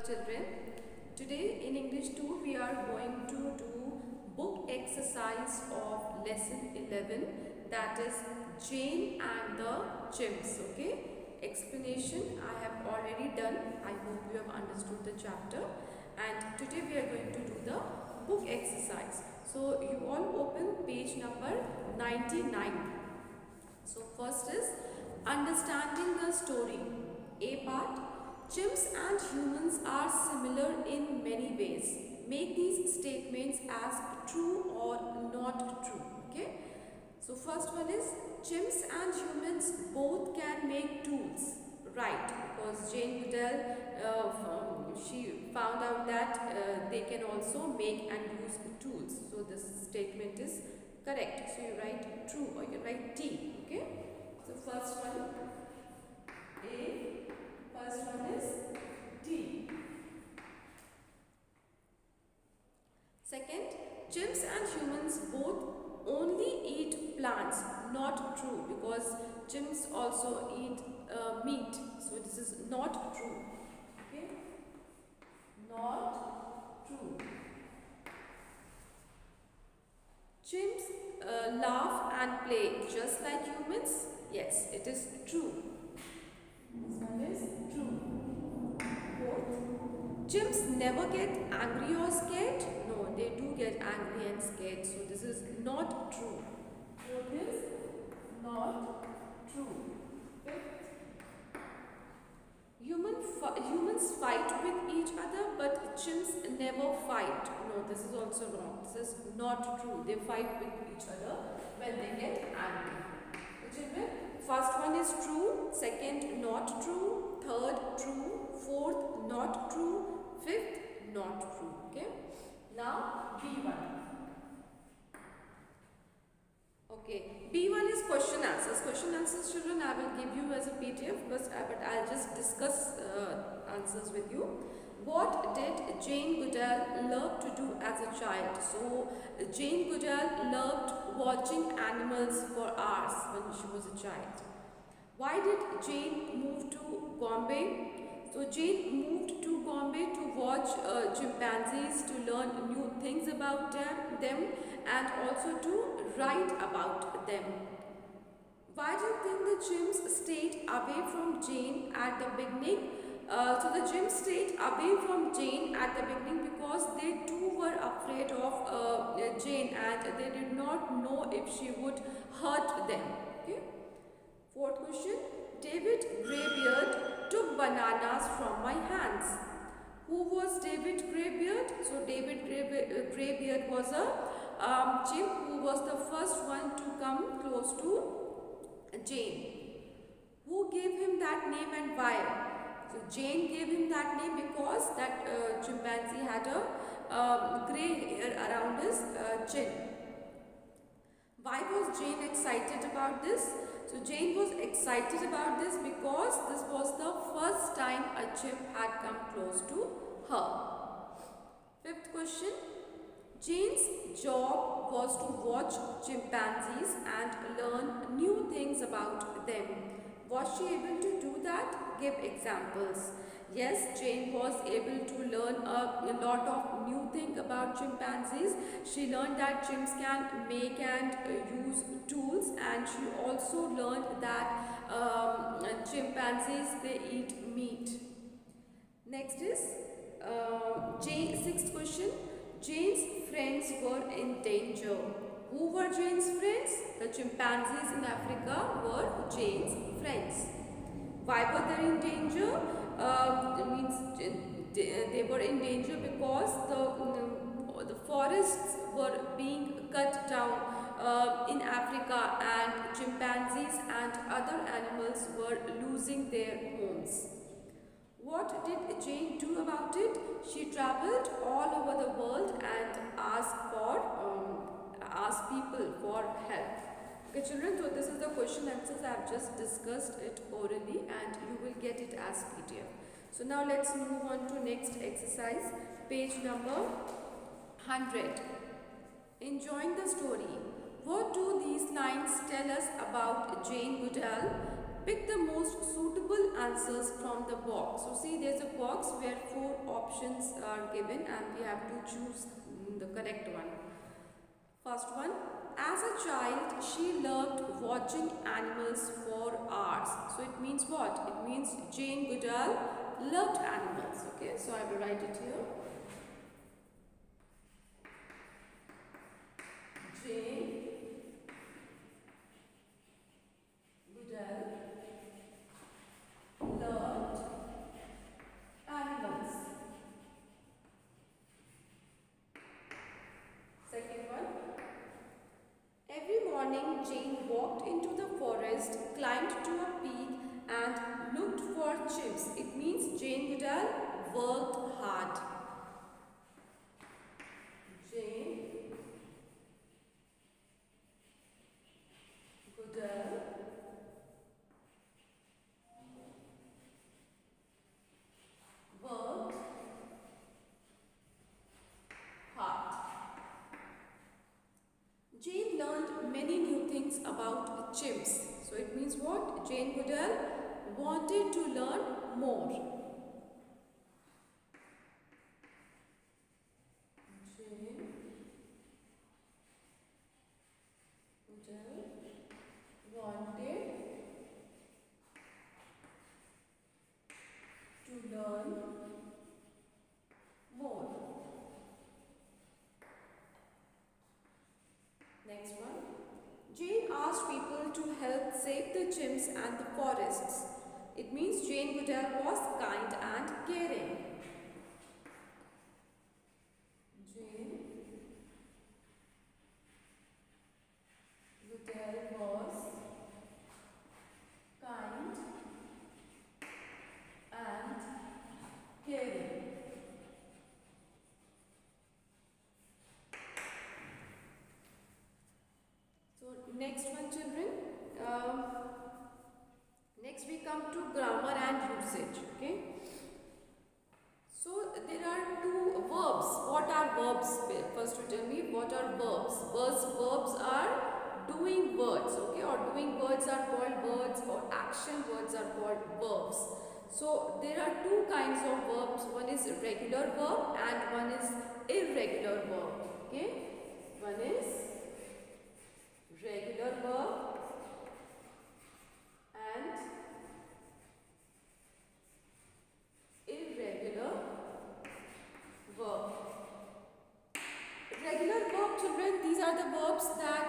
children. Today in English 2 we are going to do book exercise of lesson 11, that is Jane and the Chimps. Okay, explanation I have already done. I hope you have understood the chapter, and today we are going to do the book exercise. So you all open page number 99. So first is understanding the story. A part. Chimps and humans are similar in many ways. Make these statements as true or not true. Okay. So first one is chimps and humans both can make tools. Right, because Jane Goodall she found out that they can also make and use tools. So this statement is correct. So you write true or you write T. Okay. So first one A. First one is D. Second, chimps and humans both only eat plants. Not true, because chimps also eat meat. So this is not true. Okay? Not true. Chimps laugh and play just like humans. Yes, it is true. This one is true. Fourth, chimps never get angry or scared. No, they do get angry and scared. So this is not true. Fourth is not true. Fifth, humans fight with each other, but chimps never fight. No, this is also wrong. This is not true. They fight with each other when they get angry. Children, first one is true, second not true, third true, fourth not true, fifth not true. Okay. Now B1. Okay, B1 is question answers. Question answers, children, I will give you as a PDF, but I'll just discuss answers with you. What did Jane Goodall love to do as a child? So Jane Goodall loved watching animals for hours when she was a child. Why did Jane move to Bombay? So Jane moved to Bombay to watch chimpanzees, to learn new things about them and also to write about them. Why do you think the chimps stayed away from Jane at the beginning? So the chimps stayed away from Jane at the beginning because they too were afraid of Jane and they did not know if she would hurt them. Okay. Fourth question. David Greybeard took bananas from my hands. Who was David Greybeard? So David Greybeard was a chimp who was the first one to come close to Jane. Who gave him that name and why? So Jane gave him that name because that chimpanzee had a grey hair around his chin. Why was Jane excited about this? So Jane was excited about this because this was the first time a chimp had come close to her. Fifth question. Jane's job was to watch chimpanzees and learn new things about them. Was she able to do that? Give examples. Yes, Jane was able to learn a lot of new things about chimpanzees. She learned that chimps can make and use tools, and she also learned that chimpanzees, they eat meat. Next is sixth question. Jane's friends were in danger. Who were Jane's friends? The chimpanzees in Africa were Jane's friends. Why were they in danger? They were in danger because the forests were being cut down in Africa, and chimpanzees and other animals were losing their homes. What did Jane do about it? She traveled all over the world and asked people for help. Okay, children, so this is the question answers. I have just discussed it orally and you will get it as PDF. So now let's move on to next exercise, page number 100. Enjoying the story. What do these lines tell us about Jane Goodall? Pick the most suitable answers from the box. So see, there's a box where 4 options are given and we have to choose the correct one. First one, as a child, she loved watching animals for hours. So it means what? It means Jane Goodall loved animals. Okay, so I will write it here. Jane Goodall loved animals. Second one. Every morning, Jane walked into the forest, climbed to a peak and looked for chimps. It means Jane Goodall worked hard. Jane Goodall worked hard. Jane learned many new things about chimps. So it means what? Jane Goodall wanted to learn more. Jane Goodall wanted to learn more. Next one. Jane asked people to help save the chimps and the forests. It means Jane Goodall was kind and caring. Jane Goodall was kind and caring. So next one, children. Next we come to grammar and usage. Okay. So there are 2 verbs. What are verbs? First you tell me what are verbs. Verbs are doing words. Okay, or doing words are called words, or action words are called verbs. So there are 2 kinds of verbs. One is regular verb and one is irregular verb. Okay, one is regular verb and irregular verb. Regular verb, children, these are the verbs that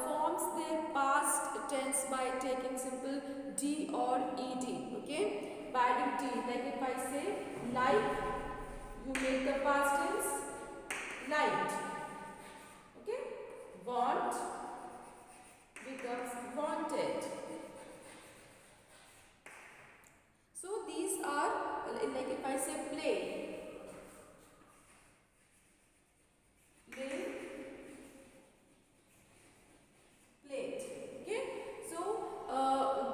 forms their past tense by taking simple D or ED. Okay, by adding D. Like if I say like, you make the past tense liked. Okay, want becomes wanted. So these are, like if I say play, played. Okay, so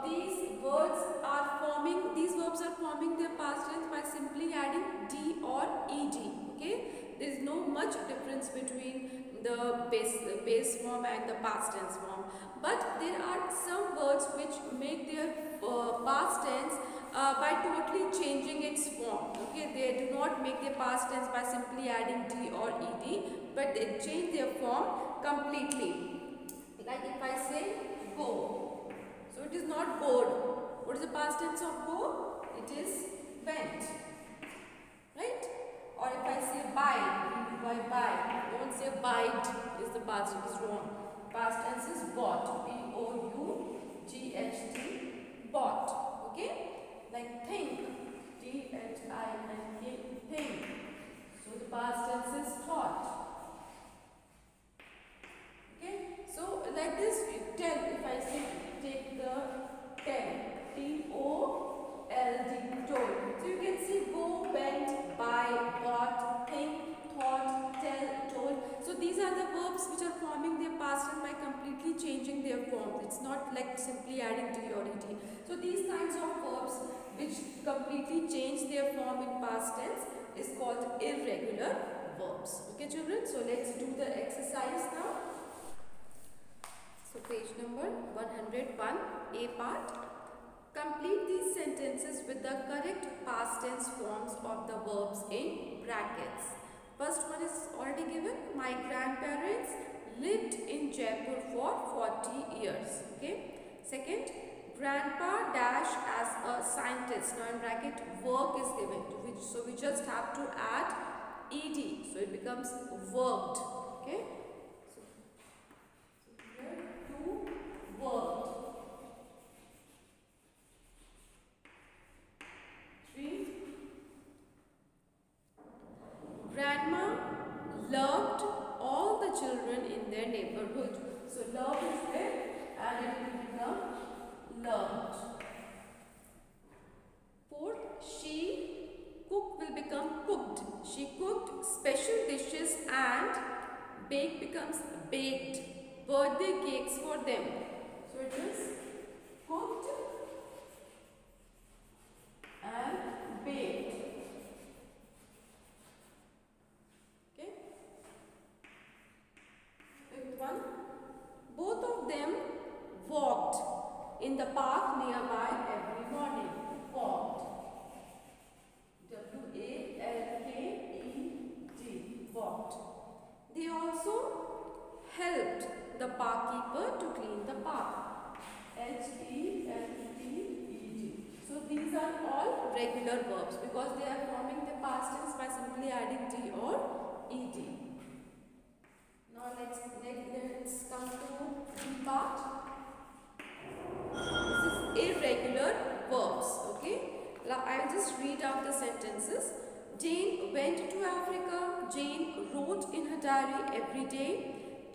these words are forming, these verbs are forming their past tense by simply adding D or ED. Okay, there is no much difference between the base form and the past tense form, but there are some words which make their past tense by totally changing its form. Okay, they do not make their past tense by simply adding D or ED, but they change their form completely. Like if I say go, so it is not goed. What is the past tense of go? It is went, right? Or if I say buy, don't say bite is the past, it is wrong. Past tense is bought, B-O-U-G-H-T, bought. Okay, like think, T-H-I-N-K, think. So the past tense is thought. Okay, so like this, tell, if I say take the tell, T-O-L-D, told. So you can see go, went, buy, bought, think, thought, tell, told. So these are the verbs which are forming their past tense by completely changing their form. It's not like simply adding D or ED. So these kinds of verbs which completely change their form in past tense is called irregular verbs. Okay, children, so let's do the exercise now. So page number 101, A part. Complete these sentences with the correct past tense forms of the verbs in brackets. First one is already given. My grandparents lived in Jaipur for 40 years. Okay. Second, grandpa dash as a scientist. Now in bracket work is given, so we just have to add ed, so it becomes worked. Okay. So here to worked. 3. Grandma loved all the children in their neighborhood. So love is there and it will become loved. 4. She cook will become cooked. She cooked special dishes and bake becomes baked. Birthday cakes for them. So it is cooked and baked. Okay. Fifth one. Both of them walked in the park nearby every morning. Walked. W-A-L-K-E-D. Walked. They also helped the park keeper to clean the park. H-E-L-P-E-D. So these are all regular verbs because they are forming the past tense by simply adding D or ED. Now let's come to the part. This is irregular verbs. Okay. Now I'll just read out the sentences. Jane went to Africa. Jane wrote in her diary every day.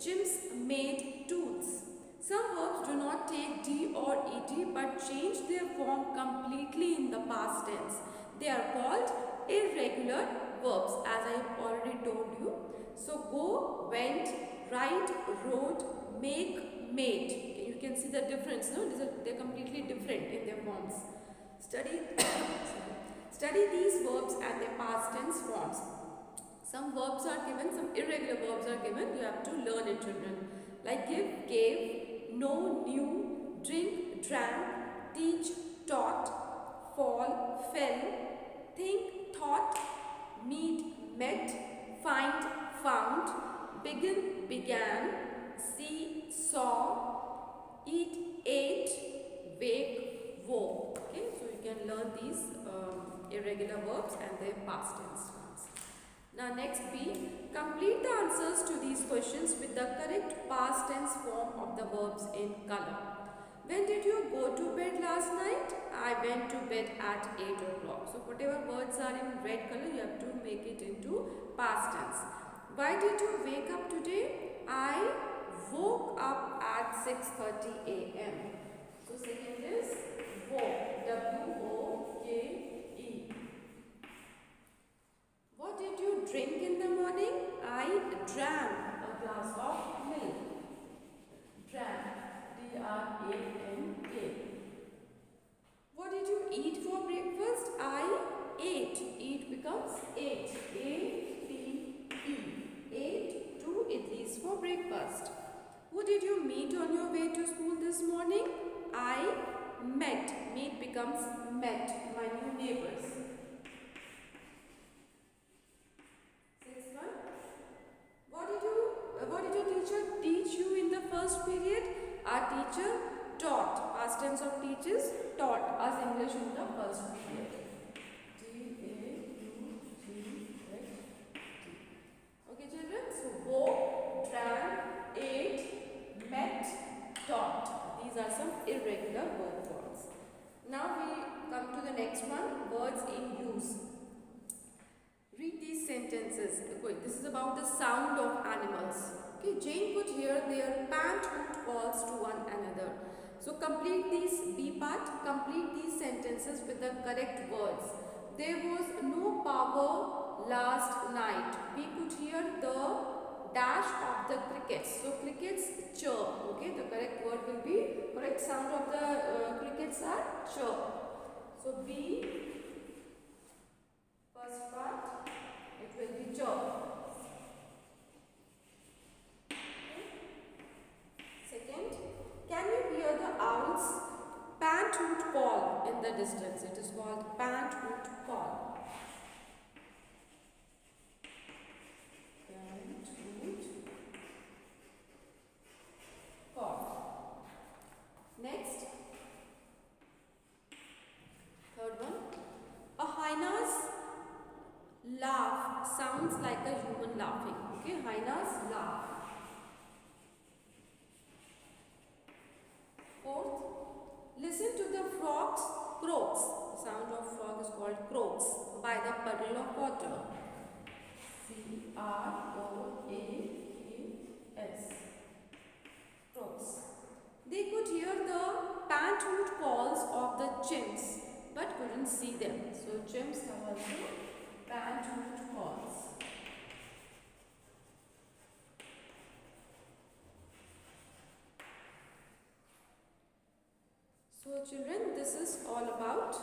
Jim's made tools. Some verbs do not take D or ED but change their form completely in the past tense. They are called irregular verbs as I have already told you. So go, went, write, wrote, make, made. You can see the difference, no? They are completely different in their forms. Study these verbs and their past tense forms. Some verbs are given, some irregular verbs are given. You have to learn it, children. Like give, gave, know, knew, drink, drank, teach, taught, fall, fell, think, thought, meet, met, find, found, begin, began, see, saw, eat, ate, wake, woke. Okay, so you can learn these irregular verbs and their past tense forms. Now next B, complete the answers to these questions with the correct past tense form of the verbs in color. When did you go to bed last night? I went to bed at 8 o'clock. So whatever words are in red color, you have to make it into past tense. Why did you wake up today? I woke up at 6:30 a.m. So second is woke, W-O-K-E. What did you drink in the morning? I drank a glass of milk. Drank, D-R-A-N-K. What did you eat for breakfast? I ate. Eat becomes ate. A-T-E. Ate 2 idlis for breakfast. Who did you meet on your way to school this morning? I met. Meet becomes met. My new neighbors. Sixth one. What did your teacher teach you in the first period? Our teacher taught. Past tense of teaches, taught us English in the first period. Okay, children. So woke, drank, ate, met, taught. These are some irregular verb forms. Now we come to the next one, words in use. Read these sentences. This is about the sound of animals. Okay, Jane could hear their pant-hoot calls to one another. So complete these B part, complete these sentences with the correct words. There was no power last night. We could hear the dash of the crickets. So crickets chirp. Okay, the correct word will be, correct sound of the crickets are chirp. So B, first part, it will be chirp. Okay. Second, can you hear the owls pant panthoot call in the distance. It is called panthoot call. Panthoot call. Next, third one. A hyena's laugh sounds like a human laughing. Okay, hyena's laugh. Fourth, listen to the frog's croaks. The sound of frog is called croaks by the puddle of water. C-R-O-A-K-S. Croaks. They could hear the panthoot calls of the chimps but couldn't see them. So chimps have also panthoot calls. So children, this is all about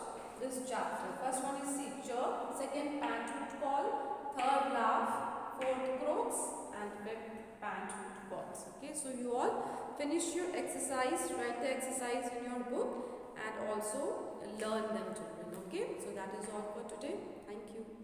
this chapter. First one is chirp, second panthoot call, third laugh, fourth croaks, and fifth panthoot calls. Okay, so you all finish your exercise, write the exercise in your book and also learn them children. Okay, so that is all for today. Thank you.